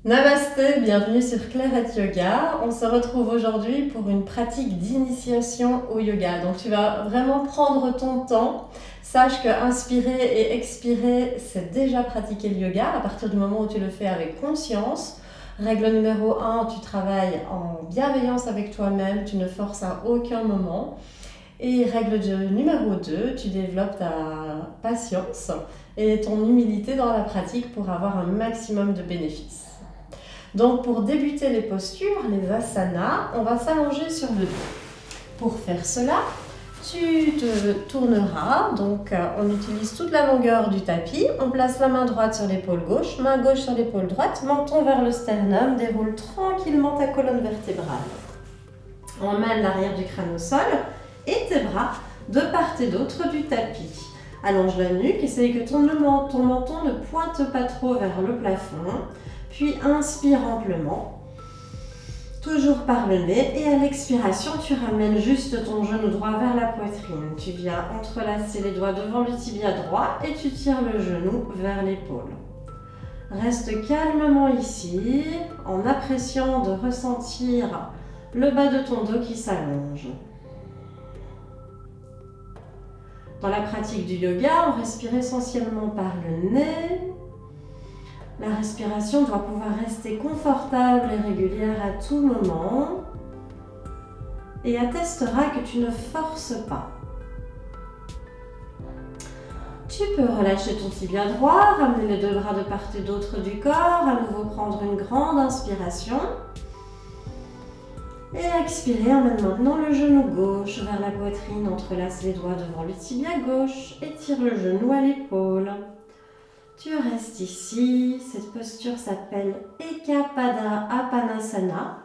Namasté, bienvenue sur Clairette Yoga. On se retrouve aujourd'hui pour une pratique d'initiation au yoga. Donc tu vas vraiment prendre ton temps. Sache que inspirer et expirer, c'est déjà pratiquer le yoga à partir du moment où tu le fais avec conscience. Règle numéro 1, tu travailles en bienveillance avec toi-même, tu ne forces à aucun moment. Et règle numéro 2, tu développes ta patience et ton humilité dans la pratique pour avoir un maximum de bénéfices. Donc pour débuter les postures, les asanas, on va s'allonger sur le dos. Pour faire cela, tu te tourneras, donc on utilise toute la longueur du tapis, on place la main droite sur l'épaule gauche, main gauche sur l'épaule droite, menton vers le sternum, déroule tranquillement ta colonne vertébrale. Emmène l'arrière du crâne au sol et tes bras de part et d'autre du tapis. Allonge la nuque, essaye que ton menton ne pointe pas trop vers le plafond. Puis inspire amplement, toujours par le nez. Et à l'expiration, tu ramènes juste ton genou droit vers la poitrine. Tu viens entrelacer les doigts devant le tibia droit et tu tires le genou vers l'épaule. Reste calmement ici, en appréciant de ressentir le bas de ton dos qui s'allonge. Dans la pratique du yoga, on respire essentiellement par le nez. La respiration doit pouvoir rester confortable et régulière à tout moment et attestera que tu ne forces pas. Tu peux relâcher ton tibia droit, ramener les deux bras de part et d'autre du corps, à nouveau prendre une grande inspiration et expirer, emmène maintenant le genou gauche vers la poitrine, entrelace les doigts devant le tibia gauche et tire le genou à l'épaule. Tu restes ici, cette posture s'appelle Ekapada Apanasana.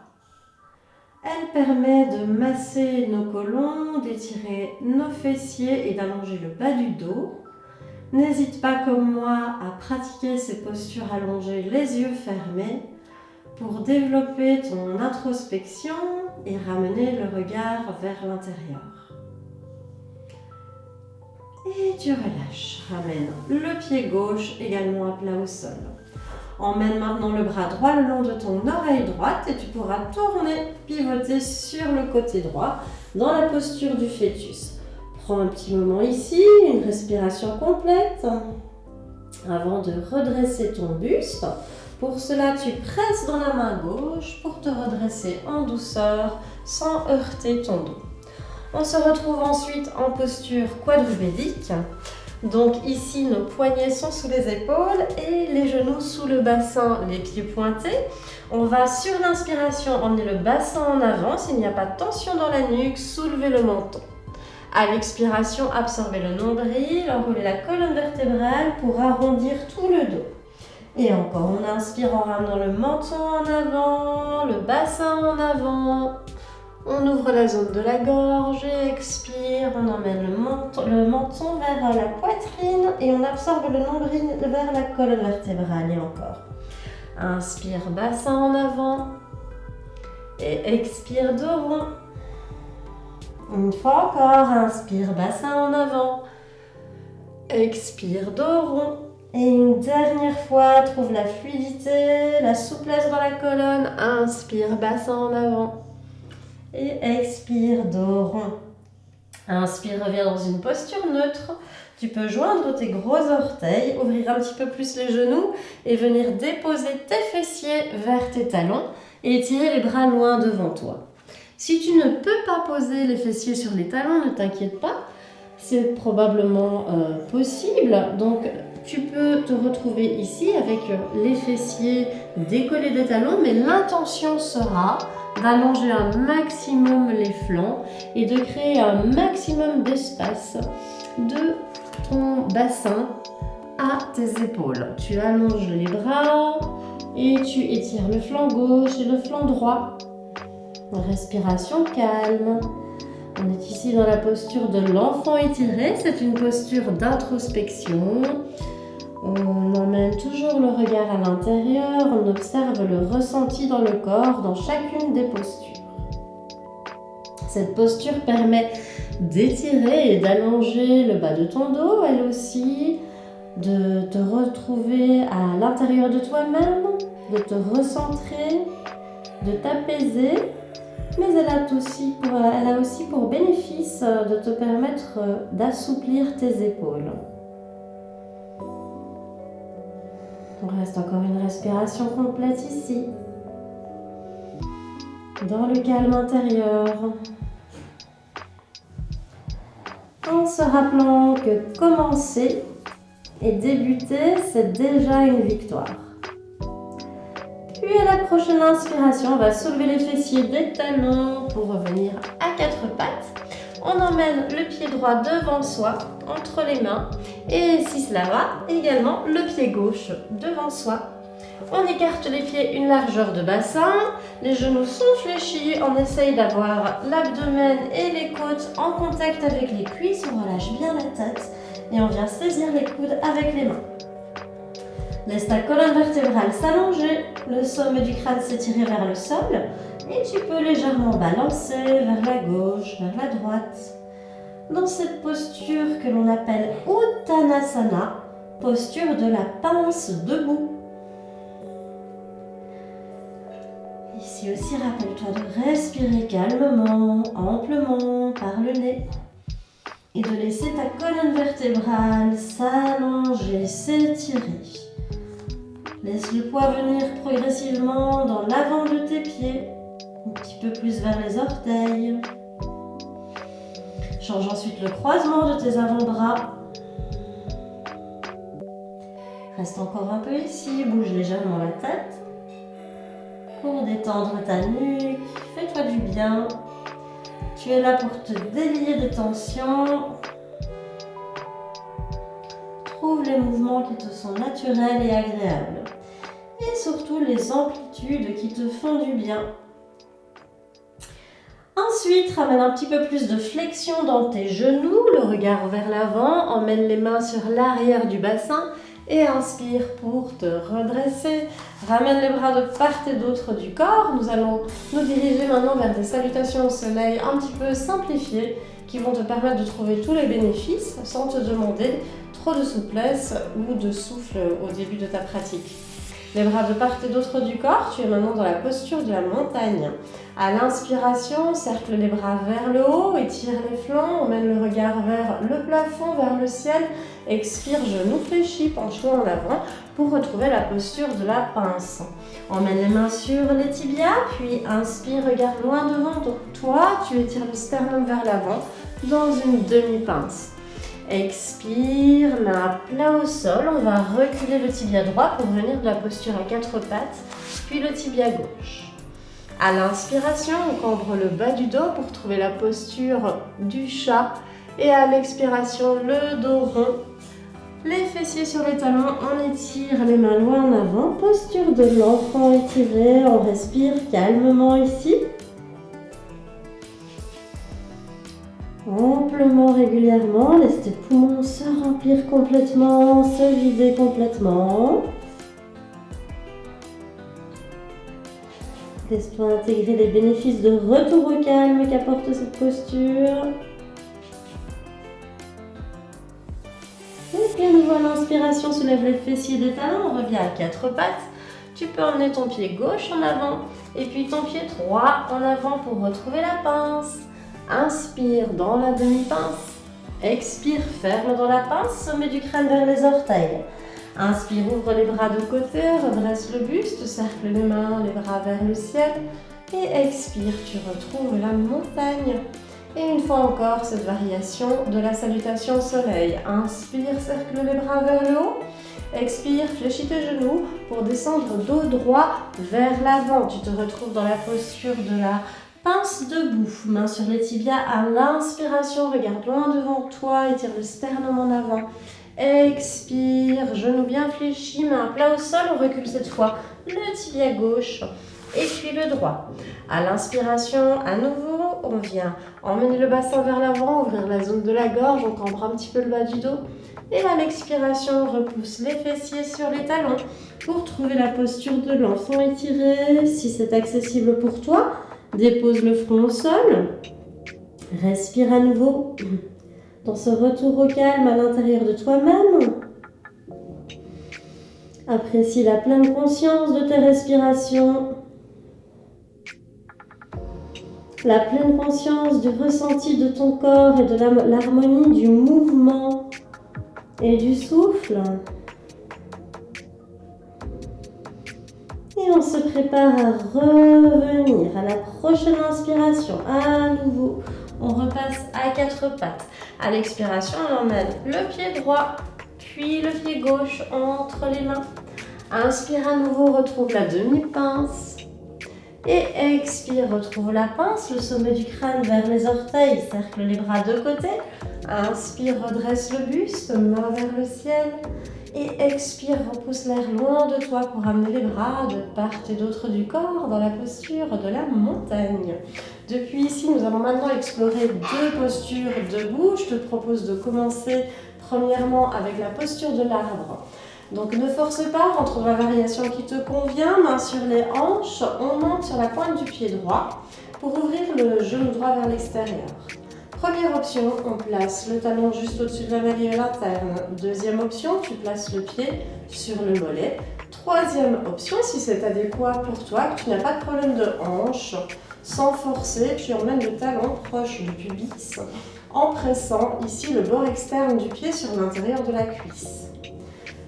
Elle permet de masser nos côlons, d'étirer nos fessiers et d'allonger le bas du dos. N'hésite pas comme moi à pratiquer ces postures allongées les yeux fermés pour développer ton introspection et ramener le regard vers l'intérieur. Et tu relâches, ramène le pied gauche également à plat au sol. Emmène maintenant le bras droit le long de ton oreille droite et tu pourras tourner, pivoter sur le côté droit dans la posture du fœtus. Prends un petit moment ici, une respiration complète avant de redresser ton buste. Pour cela, tu presses dans la main gauche pour te redresser en douceur sans heurter ton dos. On se retrouve ensuite en posture quadrupédique. Donc ici, nos poignets sont sous les épaules et les genoux sous le bassin, les pieds pointés. On va sur l'inspiration emmener le bassin en avant. S'il n'y a pas de tension dans la nuque, soulever le menton. À l'expiration, absorber le nombril, enrouler la colonne vertébrale pour arrondir tout le dos. Et encore, on inspire en ramenant le menton en avant, le bassin en avant. On ouvre la zone de la gorge et expire, on emmène le menton vers la poitrine et on absorbe le nombril vers la colonne vertébrale et encore. Inspire, bassin en avant et expire, dos rond. Une fois encore, inspire, bassin en avant, expire, dos rond. Et une dernière fois, trouve la fluidité, la souplesse dans la colonne, inspire, bassin en avant. Et expire, dos rond. Inspire, reviens dans une posture neutre. Tu peux joindre tes gros orteils, ouvrir un petit peu plus les genoux et venir déposer tes fessiers vers tes talons et étirer les bras loin devant toi. Si tu ne peux pas poser les fessiers sur les talons, ne t'inquiète pas, c'est probablement possible. Donc tu peux te retrouver ici avec les fessiers décollés des talons, mais l'intention sera d'allonger un maximum les flancs et de créer un maximum d'espace de ton bassin à tes épaules. Tu allonges les bras et tu étires le flanc gauche et le flanc droit. Respiration calme. On est ici dans la posture de l'enfant étiré. C'est une posture d'introspection. On emmène toujours le regard à l'intérieur, on observe le ressenti dans le corps, dans chacune des postures. Cette posture permet d'étirer et d'allonger le bas de ton dos, elle aussi, de te retrouver à l'intérieur de toi-même de te recentrer, de t'apaiser, mais elle a aussi pour bénéfice de te permettre d'assouplir tes épaules. On reste encore une respiration complète ici, dans le calme intérieur, en se rappelant que commencer et débuter, c'est déjà une victoire. Puis à la prochaine inspiration, on va soulever les fessiers des talons pour revenir à quatre pattes. On emmène le pied droit devant soi, entre les mains. Et si cela va, également le pied gauche devant soi. On écarte les pieds une largeur de bassin. Les genoux sont fléchis. On essaye d'avoir l'abdomen et les côtes en contact avec les cuisses. On relâche bien la tête. Et on vient saisir les coudes avec les mains. Laisse ta colonne vertébrale s'allonger, le sommet du crâne s'étirer vers le sol et tu peux légèrement balancer vers la gauche, vers la droite. Dans cette posture que l'on appelle Uttanasana, posture de la pince debout. Ici aussi, rappelle-toi de respirer calmement, amplement par le nez. Et de laisser ta colonne vertébrale s'allonger, s'étirer. Laisse le poids venir progressivement dans l'avant de tes pieds, un petit peu plus vers les orteils. Change ensuite le croisement de tes avant-bras. Reste encore un peu ici, bouge légèrement la tête pour détendre ta nuque. Fais-toi du bien. Tu es là pour te délier des tensions. Trouve les mouvements qui te sont naturels et agréables. Et surtout les amplitudes qui te font du bien. Ensuite, ramène un petit peu plus de flexion dans tes genoux, le regard vers l'avant, emmène les mains sur l'arrière du bassin et inspire pour te redresser. Ramène les bras de part et d'autre du corps. Nous allons nous diriger maintenant vers des salutations au soleil un petit peu simplifiées qui vont te permettre de trouver tous les bénéfices sans te demander trop de souplesse ou de souffle au début de ta pratique. Les bras de part et d'autre du corps, tu es maintenant dans la posture de la montagne. À l'inspiration, cercle les bras vers le haut, étire les flancs, emmène le regard vers le plafond, vers le ciel. Expire, genoux fléchis, penche-toi en avant pour retrouver la posture de la pince. Emmène les mains sur les tibias, puis inspire, regarde loin devant toi, tu étires le sternum vers l'avant dans une demi-pince. Expire, main à plat au sol, on va reculer le tibia droit pour venir de la posture à quatre pattes, puis le tibia gauche. À l'inspiration, on cambre le bas du dos pour trouver la posture du chat et à l'expiration, le dos rond. Les fessiers sur les talons, on étire les mains loin en avant, posture de l'enfant étiré, on respire calmement ici. Amplement, régulièrement, laisse tes poumons se remplir complètement, se vider complètement. Laisse-toi intégrer les bénéfices de retour au calme qu'apporte cette posture. Et puis à nouveau à l'inspiration, soulève les fessiers des talons, on revient à quatre pattes. Tu peux emmener ton pied gauche en avant et puis ton pied droit en avant pour retrouver la pince. Inspire dans la demi-pince. Expire, ferme dans la pince, sommet du crâne vers les orteils. Inspire, ouvre les bras de côté, redresse le buste, cercle les mains, les bras vers le ciel. Et expire, tu retrouves la montagne. Et une fois encore, cette variation de la salutation au soleil. Inspire, cercle les bras vers le haut. Expire, fléchis tes genoux pour descendre dos droit vers l'avant. Tu te retrouves dans la posture de la pince debout, main sur les tibias à l'inspiration, regarde loin devant toi, étire le sternum en avant. Expire, genoux bien fléchis, main à plat au sol, on recule cette fois le tibia gauche et puis le droit. À l'inspiration, à nouveau, on vient emmener le bassin vers l'avant, ouvrir la zone de la gorge, on cambre un petit peu le bas du dos. Et à l'expiration, on repousse les fessiers sur les talons pour trouver la posture de l'enfant étiré, si c'est accessible pour toi. Dépose le front au sol, respire à nouveau dans ce retour au calme à l'intérieur de toi-même. Apprécie la pleine conscience de tes respirations. La pleine conscience du ressenti de ton corps et de l'harmonie du mouvement et du souffle. Et on se prépare à revenir à la prochaine inspiration. À nouveau, on repasse à quatre pattes. À l'expiration, on emmène le pied droit, puis le pied gauche entre les mains. Inspire à nouveau, retrouve la demi-pince. Et expire, retrouve la pince, le sommet du crâne vers les orteils, cercle les bras de côté. Inspire, redresse le buste, main vers le ciel. Et expire, repousse l'air loin de toi pour amener les bras de part et d'autre du corps dans la posture de la montagne. Depuis ici, nous allons maintenant explorer deux postures debout. Je te propose de commencer premièrement avec la posture de l'arbre. Donc ne force pas, rentre dans la variation qui te convient, main sur les hanches, on monte sur la pointe du pied droit pour ouvrir le genou droit vers l'extérieur. Première option, on place le talon juste au-dessus de la malléole interne. Deuxième option, tu places le pied sur le mollet. Troisième option, si c'est adéquat pour toi, que tu n'as pas de problème de hanche, sans forcer, tu emmènes le talon proche du pubis en pressant ici le bord externe du pied sur l'intérieur de la cuisse.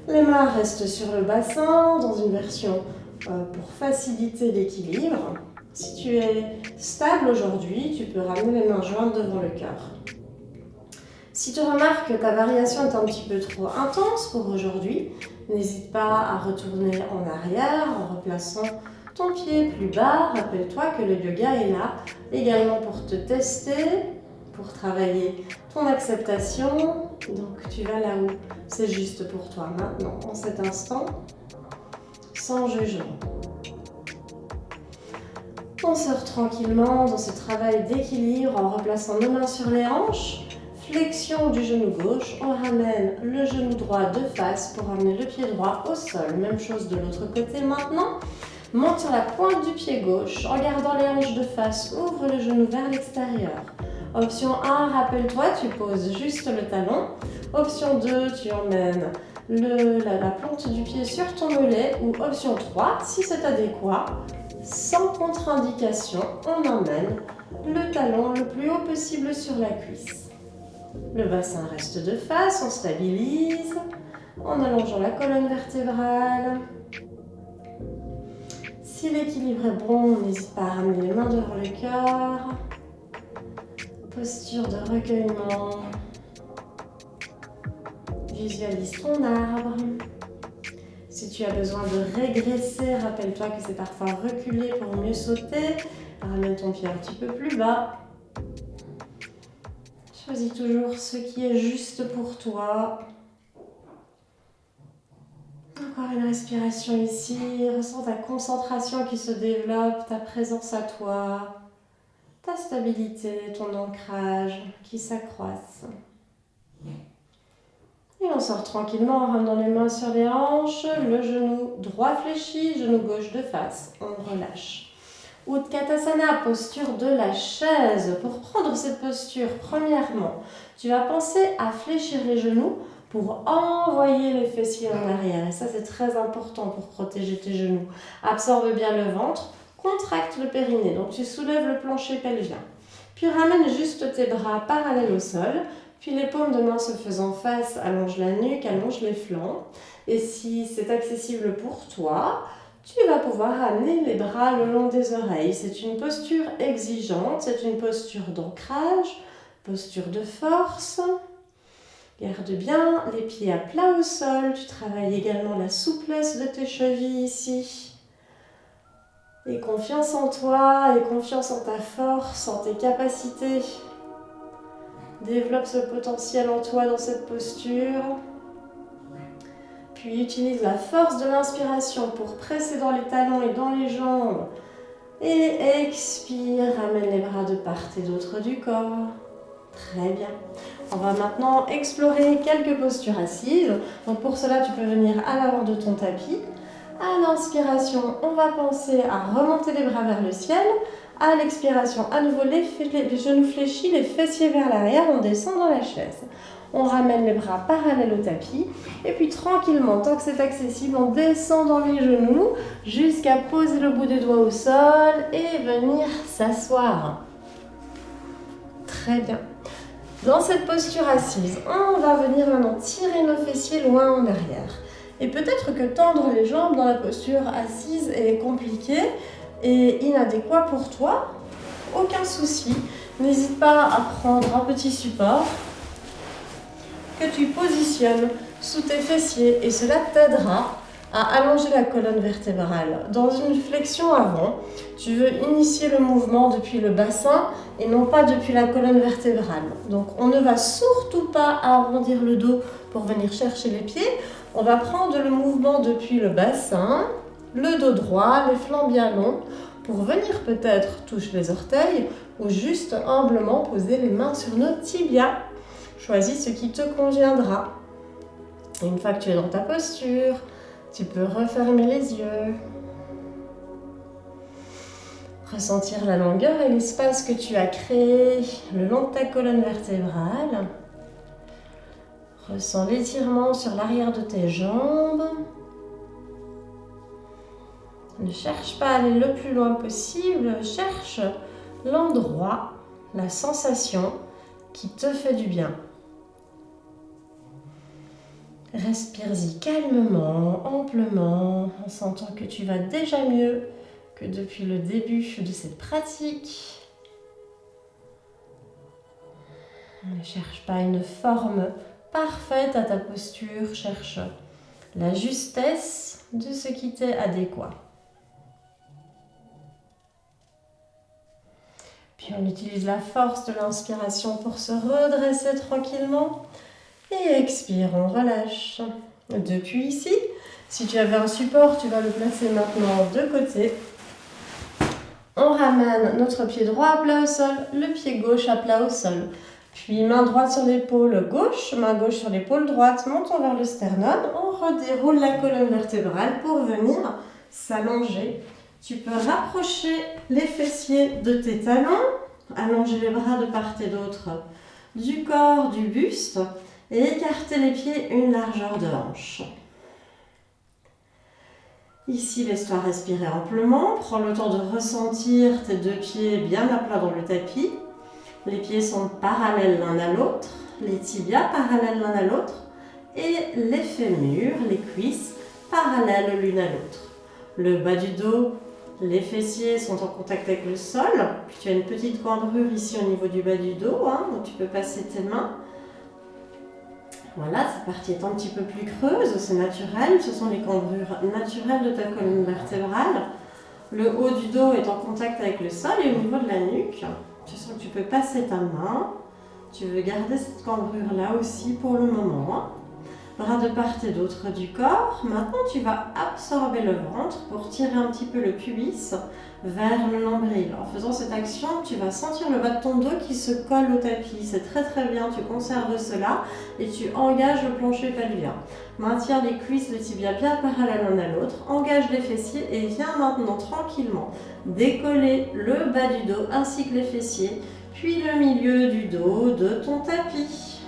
Les mains restent sur le bassin dans une version pour faciliter l'équilibre. Si tu es stable aujourd'hui, tu peux ramener les mains jointes devant le cœur. Si tu remarques que ta variation est un petit peu trop intense pour aujourd'hui, n'hésite pas à retourner en arrière en replaçant ton pied plus bas. Rappelle-toi que le yoga est là également pour te tester, pour travailler ton acceptation. Donc tu vas là où c'est juste pour toi maintenant, en cet instant, sans jugement. On sort tranquillement dans ce travail d'équilibre en replaçant nos mains sur les hanches. Flexion du genou gauche, on ramène le genou droit de face pour ramener le pied droit au sol. Même chose de l'autre côté maintenant. Monte sur la pointe du pied gauche en gardant les hanches de face, ouvre le genou vers l'extérieur. Option 1, rappelle-toi, tu poses juste le talon. Option 2, tu emmènes la plante du pied sur ton mollet. Ou option 3, si c'est adéquat, sans contre-indication, on emmène le talon le plus haut possible sur la cuisse. Le bassin reste de face, on stabilise en allongeant la colonne vertébrale. Si l'équilibre est bon, n'hésite pas à ramener les mains devant le cœur. Posture de recueillement. Visualise ton arbre. Si tu as besoin de régresser, rappelle-toi que c'est parfois reculer pour mieux sauter. Ramène ton pied un petit peu plus bas. Choisis toujours ce qui est juste pour toi. Encore une respiration ici. Ressens ta concentration qui se développe, ta présence à toi, ta stabilité, ton ancrage qui s'accroissent. Et on sort tranquillement en ramenant les mains sur les hanches, le genou droit fléchi, genou gauche de face. On relâche. Utkatasana, posture de la chaise. Pour prendre cette posture, premièrement, tu vas penser à fléchir les genoux pour envoyer les fessiers en arrière. Et ça, c'est très important pour protéger tes genoux. Absorbe bien le ventre, contracte le périnée. Donc, tu soulèves le plancher pelvien. Puis, ramène juste tes bras parallèles au sol. Puis, les paumes de main se faisant face, allonge la nuque, allonge les flancs. Et si c'est accessible pour toi, tu vas pouvoir ramener les bras le long des oreilles. C'est une posture exigeante, c'est une posture d'ancrage, posture de force. Garde bien les pieds à plat au sol. Tu travailles également la souplesse de tes chevilles ici. Et confiance en toi, et confiance en ta force, en tes capacités. Développe ce potentiel en toi dans cette posture. Puis utilise la force de l'inspiration pour presser dans les talons et dans les jambes. Et expire, ramène les bras de part et d'autre du corps. Très bien. On va maintenant explorer quelques postures assises. Donc pour cela, tu peux venir à l'avant de ton tapis. À l'inspiration, on va penser à remonter les bras vers le ciel. À l'expiration, à nouveau les genoux fléchis, les fessiers vers l'arrière, on descend dans la chaise. On ramène les bras parallèles au tapis et puis tranquillement, tant que c'est accessible, on descend dans les genoux jusqu'à poser le bout des doigts au sol et venir s'asseoir. Très bien. Dans cette posture assise, on va venir maintenant tirer nos fessiers loin en arrière. Et peut-être que tendre les jambes dans la posture assise est compliqué et inadéquat pour toi. Aucun souci. N'hésite pas à prendre un petit support que tu positionnes sous tes fessiers et cela t'aidera à allonger la colonne vertébrale. Dans une flexion avant, tu veux initier le mouvement depuis le bassin et non pas depuis la colonne vertébrale. Donc on ne va surtout pas arrondir le dos pour venir chercher les pieds. On va prendre le mouvement depuis le bassin, le dos droit, les flancs bien longs, pour venir peut-être toucher les orteils ou juste humblement poser les mains sur nos tibias. Choisis ce qui te conviendra. Une fois que tu es dans ta posture, tu peux refermer les yeux. Ressentir la longueur et l'espace que tu as créé le long de ta colonne vertébrale. Ressens l'étirement sur l'arrière de tes jambes. Ne cherche pas à aller le plus loin possible, cherche l'endroit, la sensation qui te fait du bien. Respire-y calmement, amplement, en sentant que tu vas déjà mieux que depuis le début de cette pratique. Ne cherche pas une forme parfaite à ta posture, cherche la justesse de ce qui t'est adéquat. Puis on utilise la force de l'inspiration pour se redresser tranquillement. Et expire, on relâche. Depuis ici, si tu avais un support, tu vas le placer maintenant de côté. On ramène notre pied droit à plat au sol, le pied gauche à plat au sol. Puis main droite sur l'épaule gauche, main gauche sur l'épaule droite, montons vers le sternum. On redéroule la colonne vertébrale pour venir s'allonger. Tu peux rapprocher les fessiers de tes talons, allonger les bras de part et d'autre du corps, du buste et écarter les pieds une largeur de hanche. Ici, laisse-toi respirer amplement. Prends le temps de ressentir tes deux pieds bien à plat dans le tapis. Les pieds sont parallèles l'un à l'autre, les tibias parallèles l'un à l'autre et les fémurs, les cuisses parallèles l'une à l'autre. Le bas du dos, les fessiers sont en contact avec le sol. Puis tu as une petite cambrure ici au niveau du bas du dos, donc tu peux passer tes mains. Voilà, cette partie est un petit peu plus creuse, c'est naturel. Ce sont les cambrures naturelles de ta colonne vertébrale. Le haut du dos est en contact avec le sol et au niveau de la nuque, tu sens que tu peux passer ta main. Tu veux garder cette cambrure là aussi pour le moment. Bras de part et d'autre du corps. Maintenant, tu vas absorber le ventre pour tirer un petit peu le pubis vers le nombril. En faisant cette action, tu vas sentir le bas de ton dos qui se colle au tapis. C'est très très bien, tu conserves cela et tu engages le plancher pelvien. Maintiens les cuisses, le tibia bien parallèles l'un à l'autre. Engage les fessiers et viens maintenant tranquillement décoller le bas du dos ainsi que les fessiers, puis le milieu du dos de ton tapis.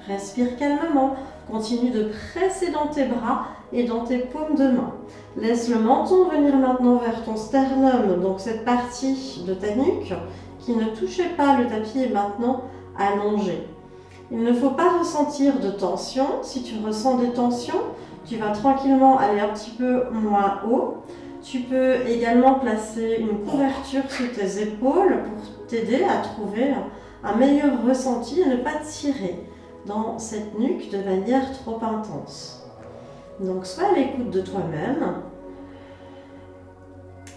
Respire calmement. Continue de presser dans tes bras et dans tes paumes de main. Laisse le menton venir maintenant vers ton sternum, donc cette partie de ta nuque qui ne touchait pas le tapis est maintenant allongée. Il ne faut pas ressentir de tension. Si tu ressens des tensions, tu vas tranquillement aller un petit peu moins haut. Tu peux également placer une couverture sous tes épaules pour t'aider à trouver un meilleur ressenti et ne pas tirer dans cette nuque de manière trop intense. Donc sois à l'écoute de toi-même,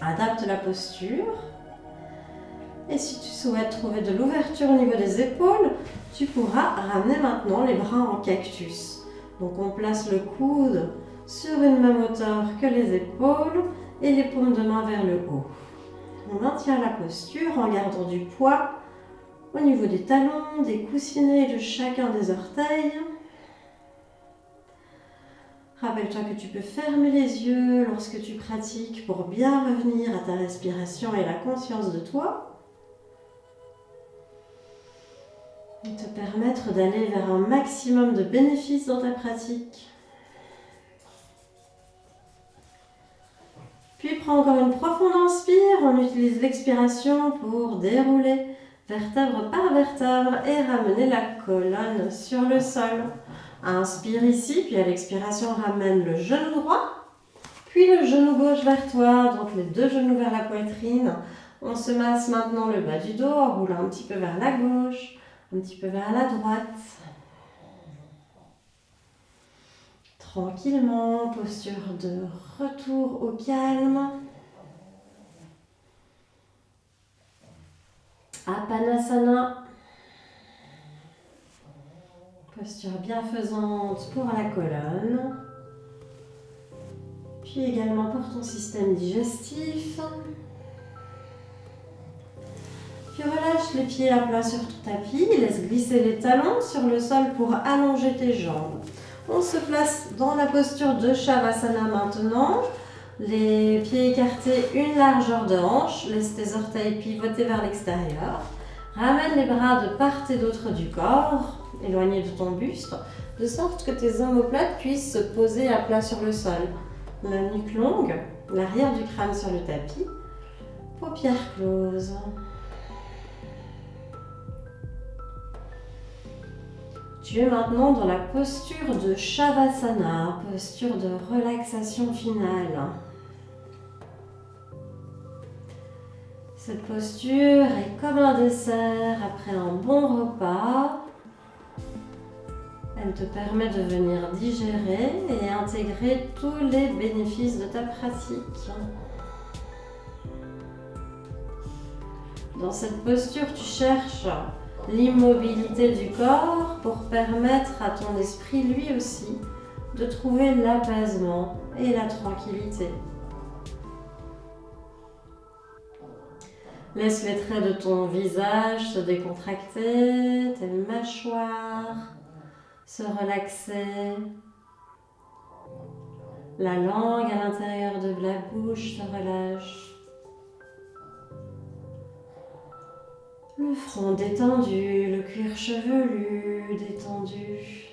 adapte la posture et si tu souhaites trouver de l'ouverture au niveau des épaules, tu pourras ramener maintenant les bras en cactus. Donc on place le coude sur une même hauteur que les épaules et les paumes de main vers le haut. On maintient la posture en gardant du poids au niveau des talons, des coussinets et de chacun des orteils. Rappelle-toi que tu peux fermer les yeux lorsque tu pratiques pour bien revenir à ta respiration et la conscience de toi. et te permettre d'aller vers un maximum de bénéfices dans ta pratique. Puis prends encore une profonde inspire, on utilise l'expiration pour dérouler vertèbre par vertèbre et ramener la colonne sur le sol. Inspire ici, puis à l'expiration ramène le genou droit, puis le genou gauche vers toi, donc les deux genoux vers la poitrine. On se masse maintenant le bas du dos en roulant un petit peu vers la gauche, un petit peu vers la droite. Tranquillement, posture de retour au calme. Apanasana. Posture bienfaisante pour la colonne. Puis également pour ton système digestif. Puis relâche les pieds à plat sur ton tapis. Laisse glisser les talons sur le sol pour allonger tes jambes. On se place dans la posture de Shavasana maintenant. Les pieds écartés, une largeur de hanche. Laisse tes orteils pivoter vers l'extérieur. Ramène les bras de part et d'autre du corps, éloignés de ton buste, de sorte que tes omoplates puissent se poser à plat sur le sol. La nuque longue, l'arrière du crâne sur le tapis, paupières closes. Tu es maintenant dans la posture de Shavasana, posture de relaxation finale. Cette posture est comme un dessert après un bon repas. Elle te permet de venir digérer et intégrer tous les bénéfices de ta pratique. Dans cette posture, tu cherches l'immobilité du corps pour permettre à ton esprit, lui aussi, de trouver l'apaisement et la tranquillité. Laisse les traits de ton visage se décontracter, tes mâchoires se relaxer. La langue à l'intérieur de la bouche se relâche. Le front détendu, le cuir chevelu détendu.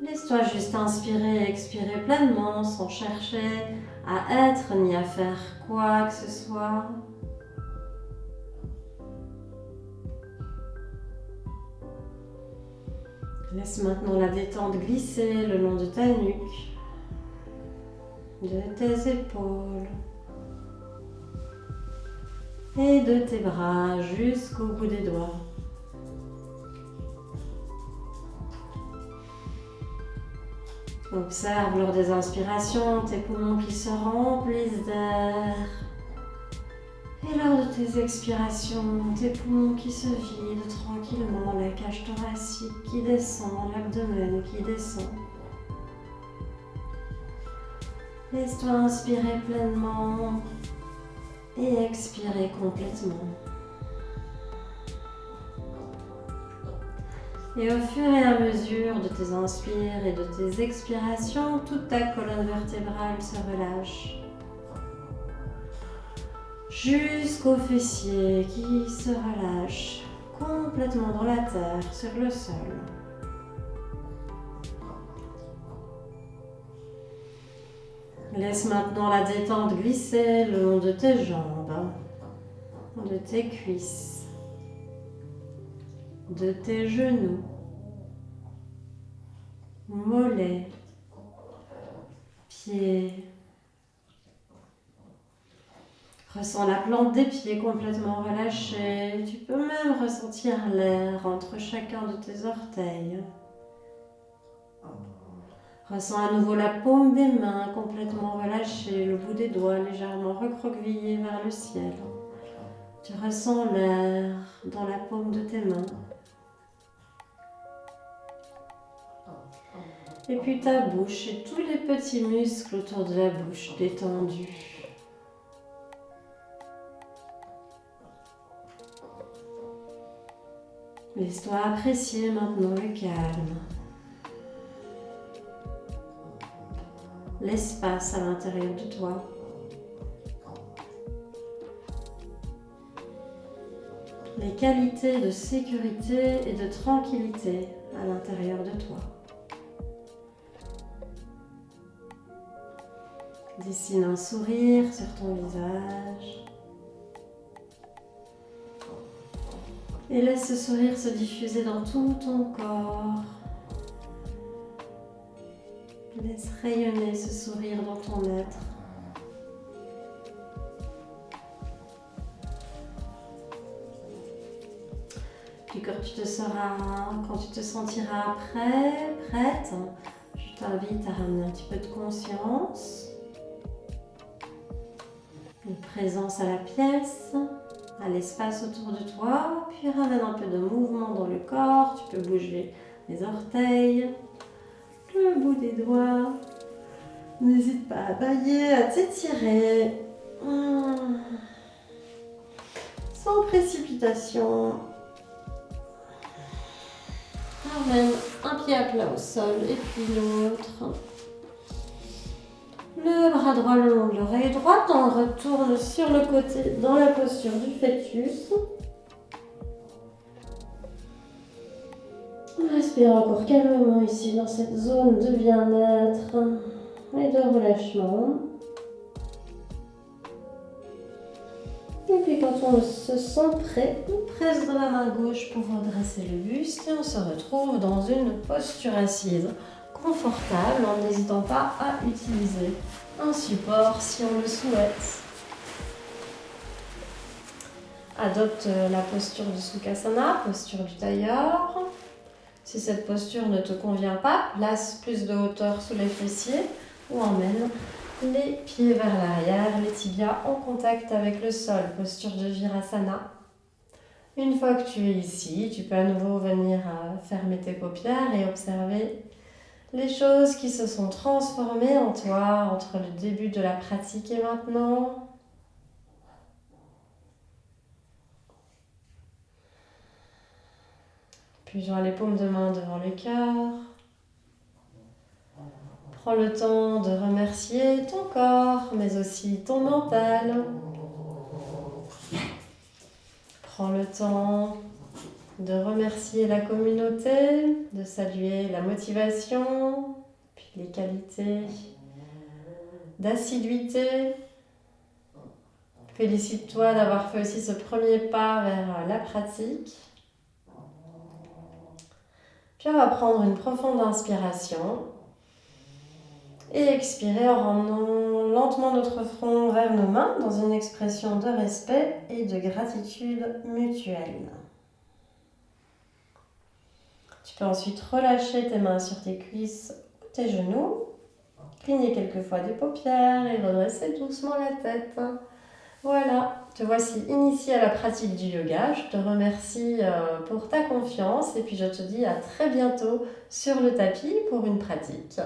Laisse-toi juste inspirer et expirer pleinement sans chercher à être ni à faire quoi que ce soit. Laisse maintenant la détente glisser le long de ta nuque, de tes épaules et de tes bras jusqu'au bout des doigts. Observe lors des inspirations tes poumons qui se remplissent d'air. Et lors de tes expirations, tes poumons qui se vident tranquillement, la cage thoracique qui descend, l'abdomen qui descend. Laisse-toi inspirer pleinement et expirer complètement. Et au fur et à mesure de tes inspires et de tes expirations, toute ta colonne vertébrale se relâche. Jusqu'aux fessiers qui se relâchent complètement dans la terre, sur le sol. Laisse maintenant la détente glisser le long de tes jambes, de tes cuisses, de tes genoux, mollets, pieds. Ressens la plante des pieds complètement relâchée. Tu peux même ressentir l'air entre chacun de tes orteils. Ressens à nouveau la paume des mains complètement relâchée, le bout des doigts légèrement recroquevillé vers le ciel. Tu ressens l'air dans la paume de tes mains. Et puis ta bouche et tous les petits muscles autour de la bouche détendus. Laisse-toi apprécier maintenant le calme. L'espace à l'intérieur de toi. les qualités de sécurité et de tranquillité à l'intérieur de toi. Dessine un sourire sur ton visage et laisse ce sourire se diffuser dans tout ton corps. Laisse rayonner ce sourire dans ton être. Puis quand tu te sentiras prêt, prête, je t'invite à ramener un petit peu de conscience, une présence à la pièce, à l'espace autour de toi, puis ramène un peu de mouvement dans le corps. Tu peux bouger les orteils, le bout des doigts. N'hésite pas à bailler, à t'étirer. Sans précipitation. Ramène un pied à plat au sol et puis l'autre. Le bras droit le long de l'oreille droite. On retourne sur le côté dans la posture du fœtus. On respire encore calmement ici dans cette zone de bien-être et de relâchement. Et puis quand on se sent prêt, on presse de la main gauche pour redresser le buste et on se retrouve dans une posture assise confortable en n'hésitant pas à utiliser un support si on le souhaite. Adopte la posture du Sukhasana, posture du tailleur. Si cette posture ne te convient pas, place plus de hauteur sous les fessiers ou emmène les pieds vers l'arrière, les tibias en contact avec le sol, posture de Virasana. Une fois que tu es ici, tu peux à nouveau venir fermer tes paupières et observer les choses qui se sont transformées en toi entre le début de la pratique et maintenant. Puis joins les paumes de main devant le cœur. Prends le temps de remercier ton corps, mais aussi ton mental. Prends le temps de remercier la communauté, de saluer la motivation, puis les qualités d'assiduité. Félicite-toi d'avoir fait aussi ce premier pas vers la pratique. Puis on va prendre une profonde inspiration et expirer en ramenant lentement notre front vers nos mains dans une expression de respect et de gratitude mutuelle. Tu peux ensuite relâcher tes mains sur tes cuisses ou tes genoux, cligner quelques fois des paupières et redresser doucement la tête. Voilà, te voici initiée à la pratique du yoga. Je te remercie pour ta confiance et puis je te dis à très bientôt sur le tapis pour une pratique.